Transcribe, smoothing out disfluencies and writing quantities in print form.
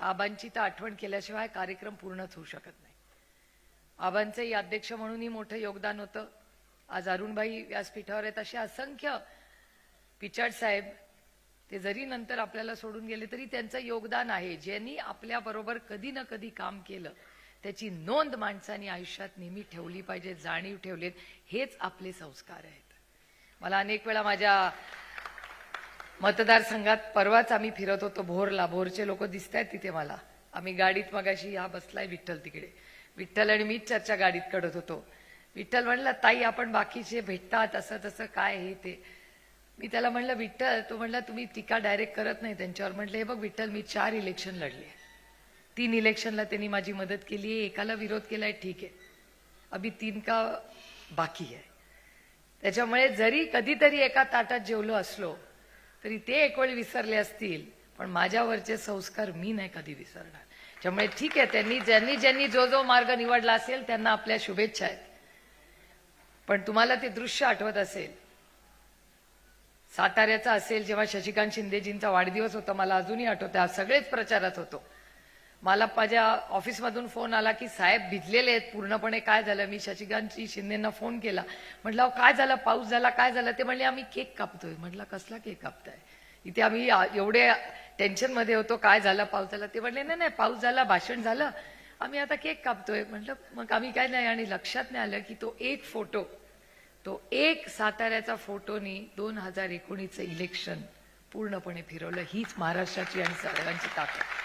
आबांची तर आठवण केल्याशिवाय कार्यक्रम पूर्णच होऊ शकत नाही. आबांचंही अध्यक्ष म्हणूनही मोठं योगदान होतं. आज अरुणभाई व्यासपीठावर आहेत. असे असंख्य पिचड साहेब, ते जरी नंतर आपल्याला सोडून गेले तरी त्यांचं योगदान आहे. ज्यांनी आपल्याबरोबर कधी ना कधी काम केलं त्याची नोंद माणसांनी आयुष्यात नेहमी ठेवली पाहिजे, जाणीव ठेवलेत. हेच आपले संस्कार आहेत. मला अनेक वेळा माझ्या मतदारसंघात परवाच आम्ही फिरत होतो भोरला. भोरचे लोक दिसत आहेत तिथे मला. आम्ही गाडीत मगाशी हा बसलाय विठ्ठल तिकडे. विठ्ठल आणि मीच चर्चा गाडीत करत होतो. विठ्ठल म्हणला, ताई आपण बाकीचे भेटतात असं तसं काय हे ते. मी त्याला म्हणलं, विठ्ठल, तो म्हणला तुम्ही टीका डायरेक्ट करत नाही त्यांच्यावर. म्हटलं, हे बघ विठ्ठल, मी 4 इलेक्शन लढले. 3 इलेक्शनला त्यांनी माझी मदत केली आहे, एकाला विरोध केलाय, ठीक आहे, अभी 3 का बाकी आहे. त्याच्यामुळे जरी कधीतरी एका ताटात जेवलो असलो तरी ते एक वेळ विसरले असतील, पण माझ्यावरचे संस्कार मी नाही कधी विसरणार. त्यामुळे ठीक आहे, ज्यांनी जो मार्ग निवडला असेल त्यांना आपल्या शुभेच्छा आहेत. पण तुम्हाला ते दृश्य आठवत असेल, साताऱ्याचा असेल, जेव्हा शशिकांत शिंदेजींचा वाढदिवस होता, मला अजूनही आठवतं, आज सगळेच प्रचारात होतो. मला माझ्या ऑफिसमधून फोन आला की साहेब भिजलेले आहेत पूर्णपणे, काय झालं. मी शशिकांत शिंदेंना फोन केला, म्हटलं काय झालं, पाऊस झाला, काय झालं. ते म्हणले आम्ही केक कापतोय. म्हटलं कसला केक कापताय, इथे आम्ही एवढे टेन्शन मध्ये होतो, काय झालं, पाऊस झाला. ते म्हणले नाही पाऊस झाला, भाषण झालं, आम्ही आता केक कापतोय. म्हटलं मग आम्ही काय नाही. आणि लक्षात नाही आलं की तो एक साताऱ्याचा फोटोनी 2019चं इलेक्शन पूर्णपणे फिरवलं. हीच महाराष्ट्राची आणि सर्वांची ताकद.